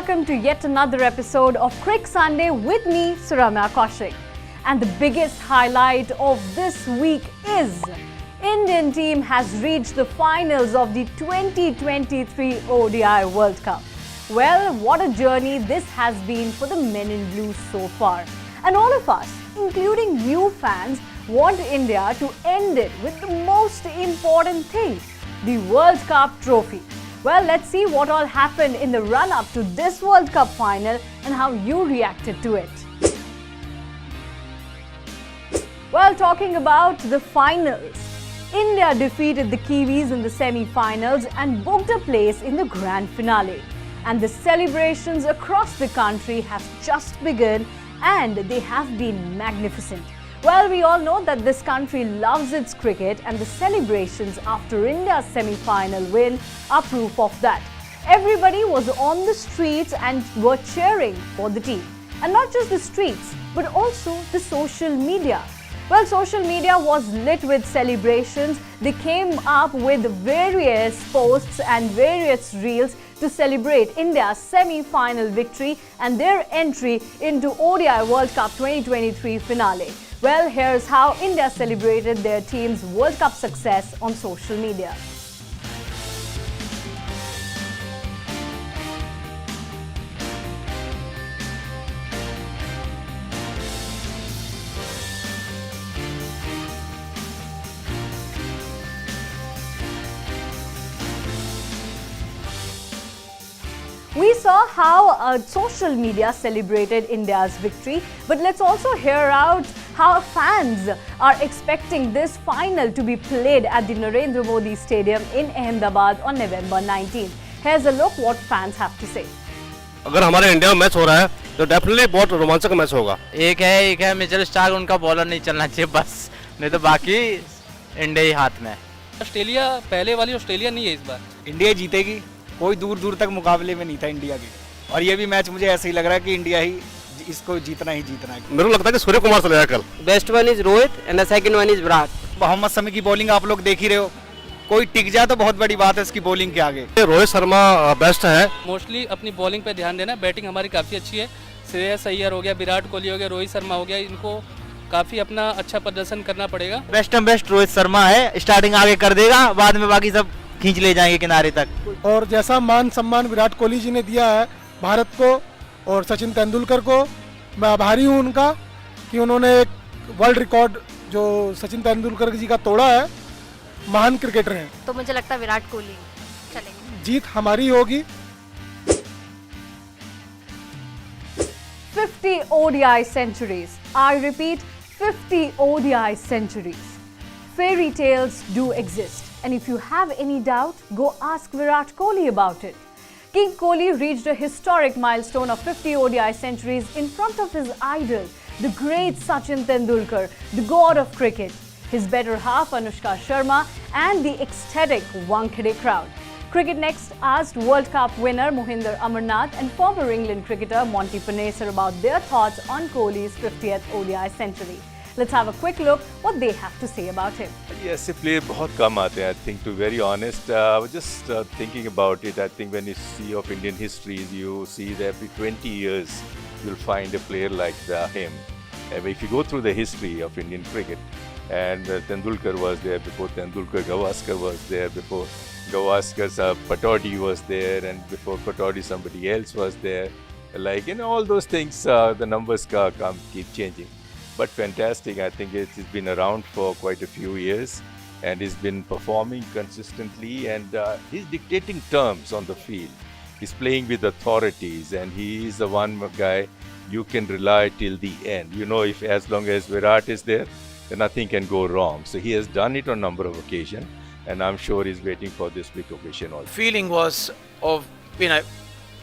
welcome to yet another episode of Crick Sunday with me, Suramya Kaushik. And the biggest highlight of this week is Indian team has reached the finals of the 2023 ODI World Cup. Well, what a journey this has been for the men in blue so far. And all of us, including new fans, want India to end it with the most important thing, the World Cup trophy. Well, let's see what all happened in the run-up to this World Cup final and how you reacted to it. Well, talking about the finals, India defeated the Kiwis in the semi-finals and booked a place in the grand finale. And the celebrations across the country have just begun and they have been magnificent. Well, we all know that this country loves its cricket and the celebrations after India's semi-final win are proof of that. Everybody was on the streets and were cheering for the team. And not just the streets, but also the social media. Well, social media was lit with celebrations. They came up with various posts and various reels to celebrate India's semi-final victory and their entry into ODI World Cup 2023 finale. Well, here's how India celebrated their team's World Cup success on social media. We saw how social media celebrated India's victory, but let's also hear out how fans are expecting this final to be played at the Narendra Modi Stadium in Ahmedabad on November 19th. Here's a look what fans have to say. अगर हमारे India में match हो रहा है तो definitely बहुत रोमांचक match होगा। एक है मिचेल स्टार्क, उनका बॉलर नहीं चलना चाहिए बस, नहीं तो बाकी इंडिया ही हाथ में है। ऑस्ट्रेलिया पहले वाली ऑस्ट्रेलिया नहीं है इस बार। इंडिया जीतेगी, कोई दूर दूर तक मुकाबले में नहीं था इंडिया के, और ये भी मैच मुझे ऐसे ही लग रहा है कि इंडिया ही इसको जीतना है। मेरे को लगता है कि सूर्य कुमार चलेगा कल। Best one is Rohit and the second one is Virat. Mohammed Shami की बॉलिंग आप लोग देख ही रहे हो, कोई टिक जाए तो बहुत बड़ी बात है इसकी बॉलिंग के आगे। रोहित शर्मा बेस्ट है। मोस्टली अपनी बॉलिंग पे ध्यान देना, बैटिंग हमारी काफ़ी अच्छी है। श्रेयस अय्यर हो गया, विराट कोहली हो गया, रोहित शर्मा हो गया, इनको काफ़ी अपना अच्छा प्रदर्शन करना पड़ेगा। बेस्ट बेस्ट रोहित शर्मा है, स्टार्टिंग आगे कर देगा, बाद में बाकी सब खींच ले जाएंगे किनारे तक। और जैसा मान सम्मान विराट कोहली जी ने दिया है भारत को और सचिन तेंदुलकर को, मैं आभारी हूं उनका कि उन्होंने एक वर्ल्ड रिकॉर्ड जो सचिन तेंदुलकर जी का तोड़ा है। महान क्रिकेटर हैं, तो मुझे लगता है विराट कोहली चलेंगे। जीत हमारी होगी। 50 ODI centuries. I repeat, 50 ODI centuries. Fairy tales do exist. And if you have any doubt, go ask Virat Kohli about it. King Kohli reached a historic milestone of 50 ODI centuries in front of his idol, the great Sachin Tendulkar, the god of cricket, his better half Anushka Sharma and the ecstatic Wankhede crowd. Cricket Next asked World Cup winner Mohinder Amarnath and former England cricketer Monty Panesar about their thoughts on Kohli's 50th ODI century. Let's have a quick look what they have to say about him. ये ऐसे player बहुत कम आते हैं, I think, to be very honest. I was just thinking about it. I think when you see of Indian history, you see that every 20 years you'll find a player like him. And if you go through the history of Indian cricket, and Tendulkar was there before Tendulkar, Gavaskar was there before Gavaskar, Patodi was there, and before Patodi somebody else was there. Like, you know, all those things, the numbers keep changing. But fantastic. I think it's been around for quite a few years and he's been performing consistently, and he's dictating terms on the field. He's playing with authorities and he is the one guy you can rely till the end. You know, if as long as Virat is there, then nothing can go wrong. So he has done it on a number of occasions, and I'm sure he's waiting for this big occasion also. Feeling was of, you know,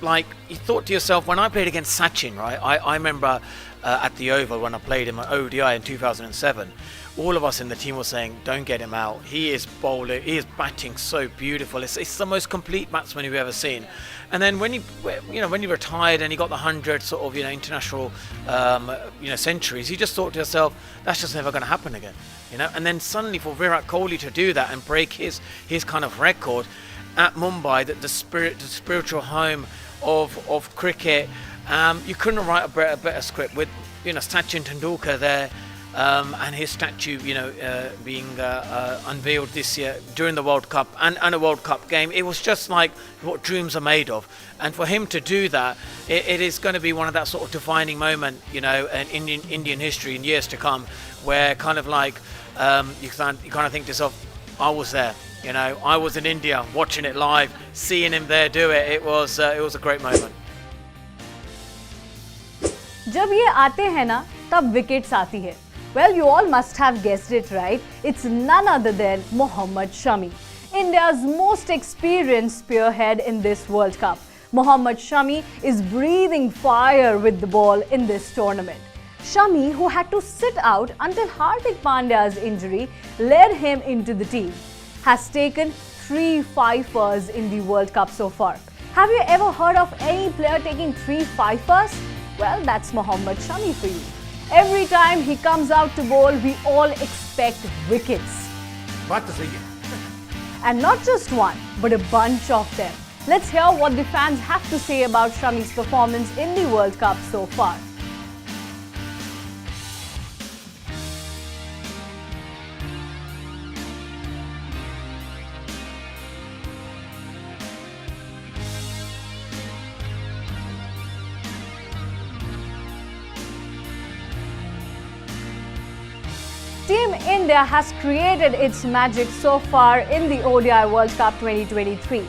like you thought to yourself, when I played against Sachin, right? I remember at the Oval when I played him at ODI in 2007. All of us in the team were saying, don't get him out. He is bowling, he is batting so beautiful. It's the most complete batsman you've ever seen. And then when he retired and he got the 100 sort of, international, centuries, you just thought to yourself, that's just never going to happen again, And then suddenly for Virat Kohli to do that and break his kind of record at Mumbai, the spiritual home of cricket, you couldn't write a better script with, Sachin Tendulkar there. And his statue, being unveiled this year during the World Cup and a World Cup game. It was just like what dreams are made of. And for him to do that, it is going to be one of that sort of defining moment, in Indian history in years to come, where kind of like you kind of think to yourself, I was there, I was in India watching it live, seeing him there do it. It was a great moment. जब ये आते हैं ना, तब wickets आती है. Well, you all must have guessed it right. It's none other than Mohammad Shami, India's most experienced spearhead in this World Cup. Mohammad Shami is breathing fire with the ball in this tournament. Shami, who had to sit out until Hardik Pandya's injury led him into the team, has taken 3 fifers in the World Cup so far. Have you ever heard of any player taking 3 fifers? Well, that's Mohammad Shami for you. Every time he comes out to bowl, we all expect wickets. And not just one, but a bunch of them. Let's hear what the fans have to say about Shami's performance in the World Cup so far. Team India has created its magic so far in the ODI World Cup 2023.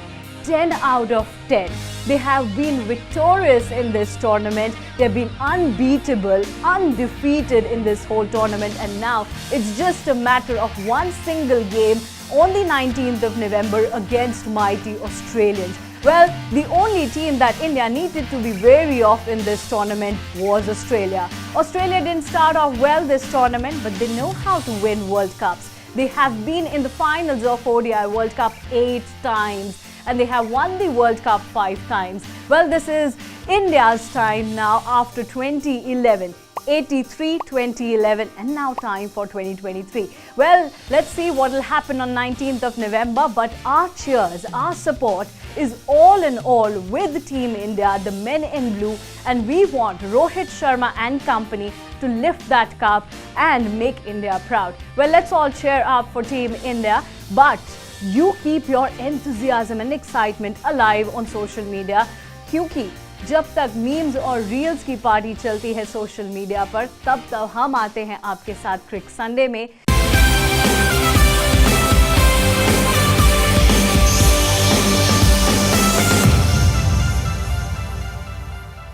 10 out of 10. They have been victorious in this tournament. They've been unbeatable, undefeated in this whole tournament, and now it's just a matter of one single game on the 19th of November against mighty Australians. Well, the only team that India needed to be wary of in this tournament was Australia. Australia didn't start off well this tournament, but they know how to win World Cups. They have been in the finals of ODI World Cup 8 times and they have won the World Cup 5 times. Well, this is India's time now after 2011. 83, 2011 and now time for 2023. Well, let's see what will happen on 19th of November, but our cheers, our support is all in all with Team India, the men in blue, and we want Rohit Sharma and company to lift that cup and make India proud. Well, let's all cheer up for Team India, but you keep your enthusiasm and excitement alive on social media, क्योंकि जब तक memes और reels की party चलती है social media पर, तब हम आते हैं आपके साथ क्रिक संडे में